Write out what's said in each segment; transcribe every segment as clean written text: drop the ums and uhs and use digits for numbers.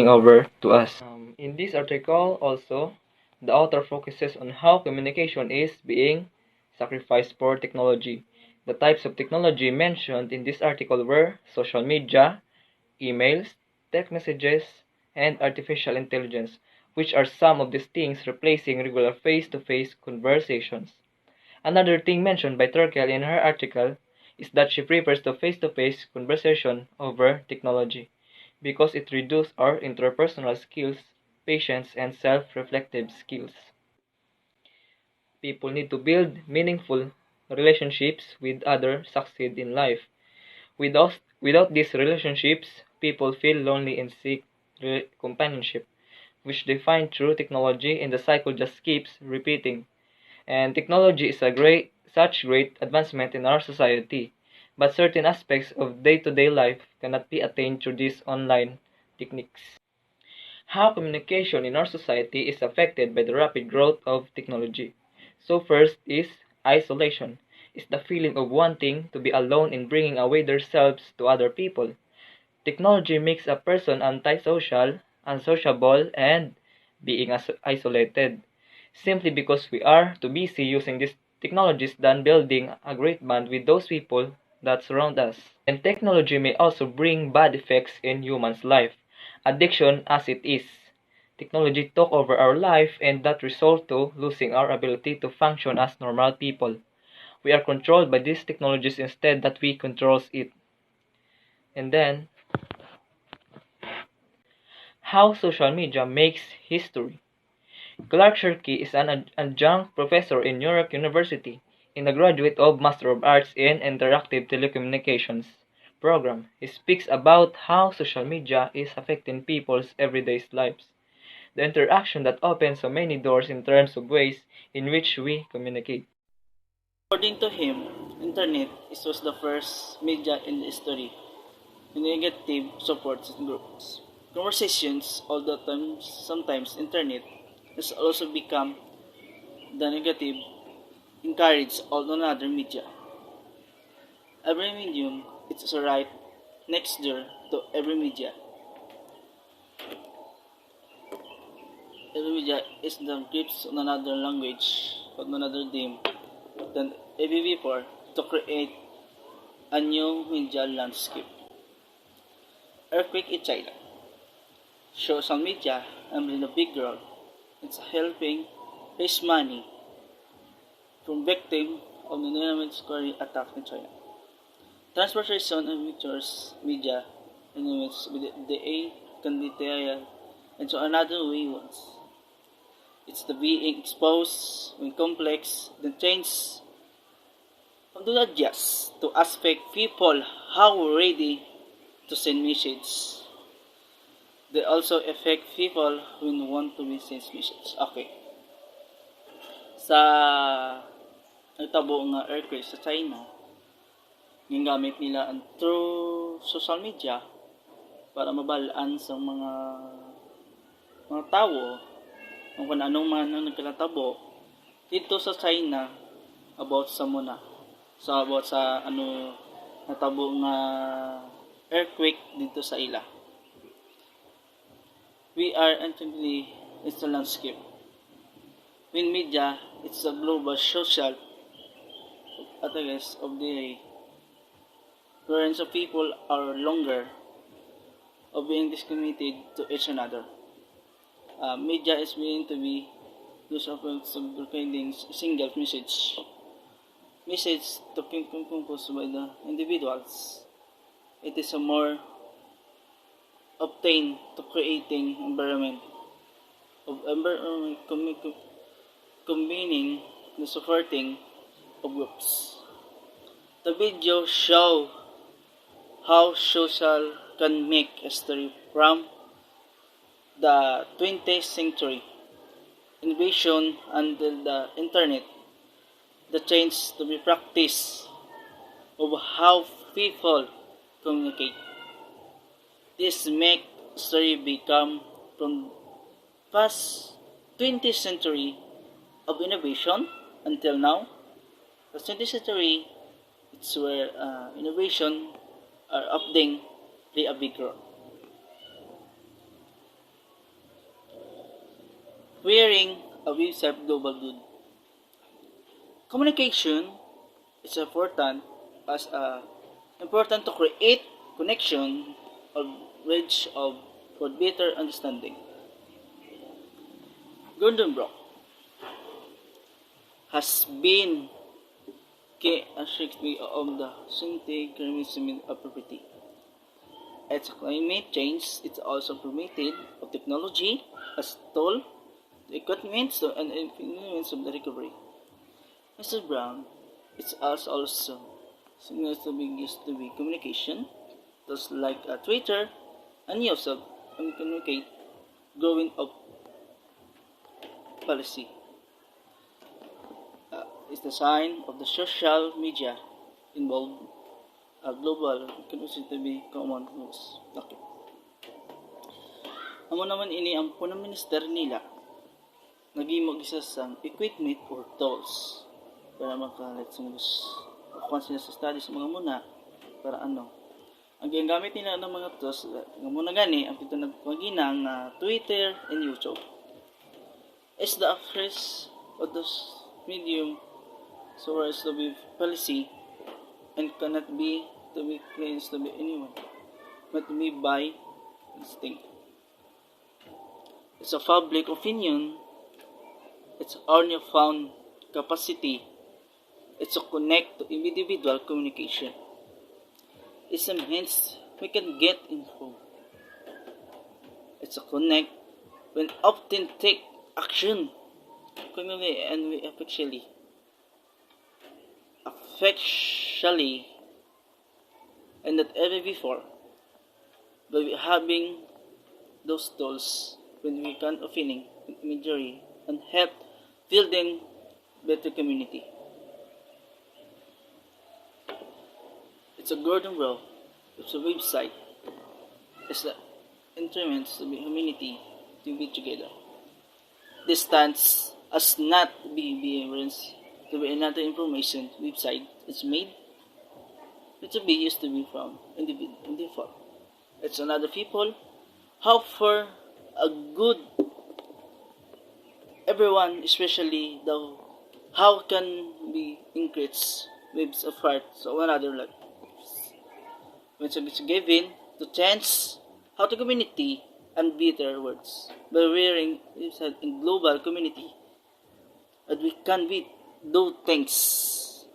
over to us. In this article, also, the author focuses on how communication is being sacrificed for technology. The types of technology mentioned in this article were social media, emails, text messages, and artificial intelligence, which are some of these things replacing regular face-to-face conversations. Another thing mentioned by Turkel in her article is that she prefers the face-to-face conversation over technology because it reduces our interpersonal skills, patience, and self-reflective skills. People need to build meaningful relationships with others to succeed in life. Without these relationships, people feel lonely and seek companionship, which they find through technology, and the cycle just keeps repeating. And technology is such great advancement in our society, but certain aspects of day-to-day life cannot be attained through these online techniques. How communication in our society is affected by the rapid growth of technology. So first is isolation. It's the feeling of wanting to be alone and bringing away themselves to other people. Technology makes a person antisocial, unsociable, and being isolated, simply because we are too busy using these technologies than building a great bond with those people that surround us. And technology may also bring bad effects in humans' life. Addiction as it is. Technology took over our life and that result to losing our ability to function as normal people. We are controlled by these technologies instead that we controls it. And then, how social media makes history. Clark Shirky is an adjunct professor in New York University and a graduate of Master of Arts in Interactive Telecommunications program. He speaks about how social media is affecting people's everyday lives. The interaction that opens so many doors in terms of ways in which we communicate. According to him, internet was the first media in history with negative supports groups. Conversations all the time, sometimes internet has also become the negative encourage all another media. Every medium is right next door to every media. Every media is the grips on another language, on another theme than ever before to create a new media landscape. Earthquake in China. Social media playing a big role. It's helping raise money from victims of the environment scoring attacks in China. Transportation and pictures media elements with the A candidate and so another way once. It's the being exposed when complex, then change from the adjust to aspect people how ready to send message. They also affect people when want to send message. Okay. Sa nagtabo nga earthquake sa China, gingamit nila ang through social media para mabalaan sa mga tao kung anong man ang nagkalatabo dito sa China about sa natabo nga earthquake dito sa ila. We are entering it's a landscape. When media, it's a global social at the rest of the day. Wherein so people are longer of being discriminated to each another. Media is meant to be those of providing single message to composed by the individuals. It is a more obtained to creating environment of combining the supporting of groups. The video show how social can make history from the 20th century innovation until the internet, the change to be practice of how people communicate. This make story become from past 20th century of innovation until now. The 20th century, it's where innovation are updating play a big role. wearing a website global good. Communication is important to create connection or bridge of for better understanding. Gordon Brock has been key aspect of the synchronism of property. As climate change is also permitted of technology as tool to equipment and influence of the recovery. Mr. Brown is also signals to be used to be communication, just like Twitter and YouTube and communicate growing up policy. Is the sign of the social media involved global considered to be common rules. Okay. Amo naman ini ang punang minister nila nagimog isa sa equipment or tools para makalit sa mga kuhan sila sa study sa mga muna para ano ang ginagamit nila ng mga tools nga muna gani ang pito nagpaginang Twitter and YouTube is the access of those medium so as to be policy and cannot be to be claims to be anyone but to be by instinct. It's a public opinion. It's our newfound capacity. It's to connect to individual communication. It's a means we can get info. It's a connect when often take action communally and we effectually and not ever before but we having those tools when we can opening imagery and help building better community. It's a golden rule. It's a website. It's the instruments to be community to be together. This stands as not be reference to be another information website is made. It's to be used to be from individual. It's another people. How for a good everyone, especially the how can be increase waves of heart so another life. When it's given to chance how to community and better words by wearing in global community and we can be do things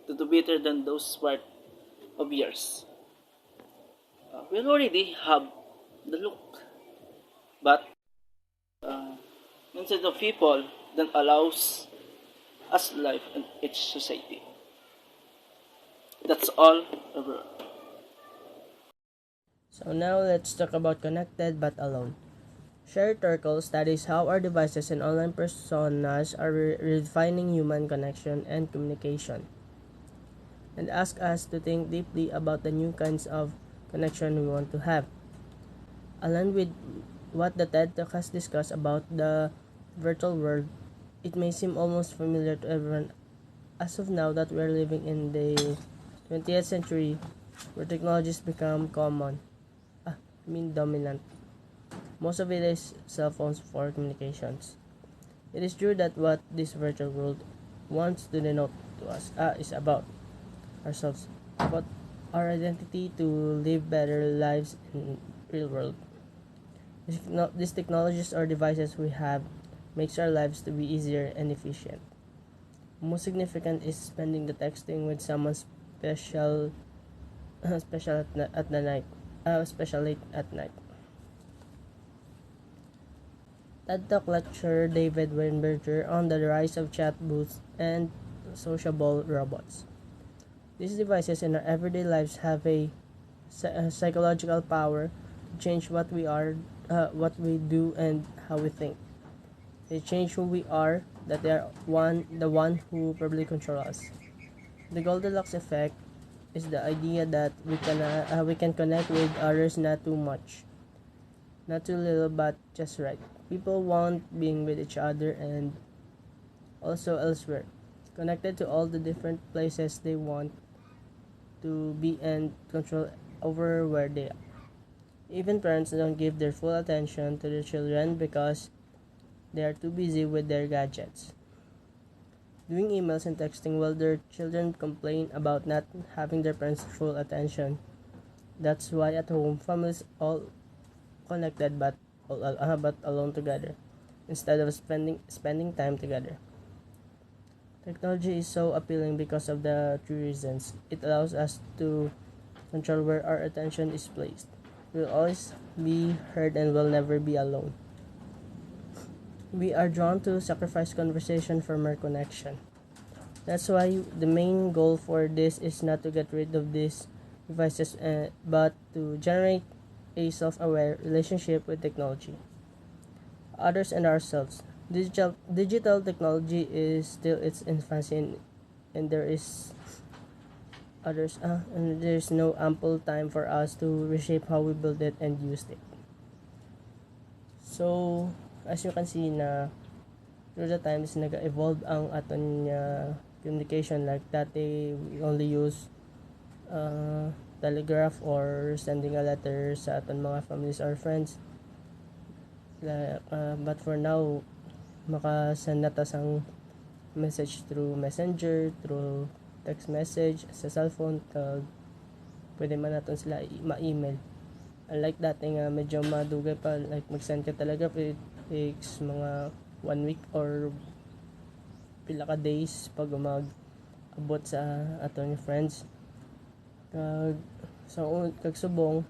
to do better than those part of years. We already have the look, but instead of people that allows us life in each society. That's all over. So now let's talk about connected but alone. Sherry Turkle studies how our devices and online personas are redefining human connection and communication, and ask us to think deeply about the new kinds of connection we want to have. Along with what the TED Talk has discussed about the virtual world, it may seem almost familiar to everyone as of now that we're living in the 20th century where technologies become dominant. Most of it is cell phones for communications. It is true that what this virtual world wants to denote to us is about ourselves, about our identity to live better lives in real world. These technologies or devices we have makes our lives to be easier and efficient. Most significant is spending the texting with someone special, special at the night, especially at night. TED Talk lecturer David Weinberger on the rise of chat booths and sociable robots. These devices in our everyday lives have a psychological power to change what we are, what we do, and how we think. They change who we are, that they are the one who probably control us. The Goldilocks effect is the idea that we can connect with others, not too much, not too little, but just right. People want being with each other and also elsewhere, connected to all the different places they want to be and control over where they are. Even parents don't give their full attention to their children because They are too busy with their gadgets, doing emails and texting, while their children complain about not having their parents' full attention. That's why at home, families all connected but alone together, instead of spending time together. Technology is so appealing because of the three reasons. It allows us to control where our attention is placed. We'll always be heard and will never be alone. We are drawn to sacrifice conversation for more connection. That's why the main goal for this is not to get rid of these devices, but to generate a self-aware relationship with technology, others, and ourselves. Digital technology is still its infancy, and there's no ample time for us to reshape how we build it and use it. So, as you can see na through the times nag-evolve ang aton communication. Like dati we only use telegraph or sending a letter sa aton mga families or friends. But for now, makasend na tas ang message through messenger, through text message sa cellphone, kag pwede man natin sila ma-email. Unlike dati nga medyo madugay pa, like mag-send ka talaga, it takes mga 1 week or pila ka days pag abot sa aton friends. Kag subong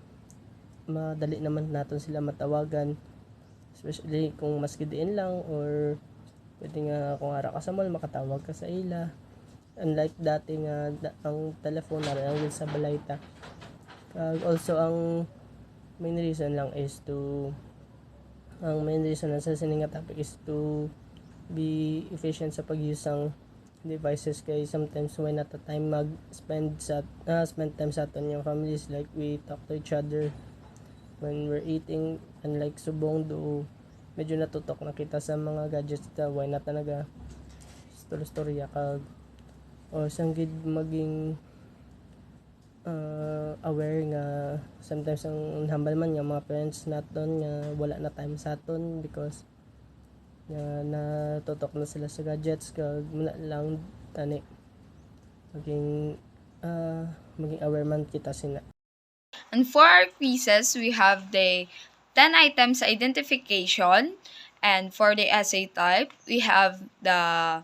madali naman naton sila matawagan, especially kung maski diin lang, or pwede nga kung ara ka sa mall makatawag ka sa ila. Unlike dati nga ang telephone na ang sa balayta. Kag also ang main reason lang sa sining nga topic is to be efficient sa pag-use ng devices, kay sometimes why not a time spend time sa aton yung families, like we talk to each other when we're eating. Unlike subong do medyo natutok na kita sa mga gadgets, why not talaga storya kag o sanggid maging aware nga sometimes ang hambal man nga mga parents naton nga wala na time sa aton because nga natutok na sila sa gadgets, kag muna lang tani maging aware man kita sina. And for our quizzes, we have the 10 items identification, and for the essay type, we have the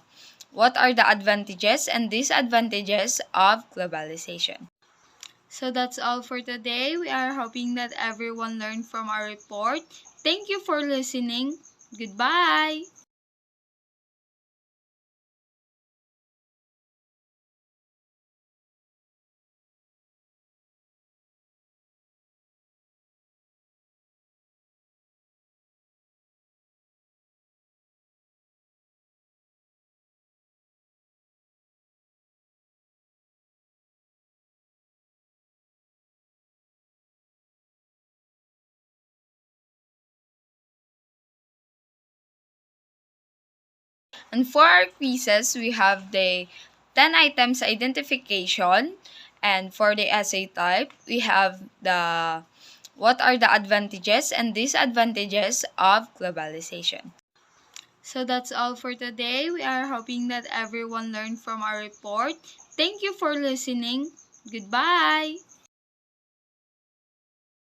what are the advantages and disadvantages of globalization. So that's all for today. We are hoping that everyone learned from our report. Thank you for listening. Goodbye. And for our quizzes, we have the 10 items identification, and for the essay type, we have the what are the advantages and disadvantages of globalization. So that's all for today. We are hoping that everyone learned from our report. Thank you for listening. Goodbye.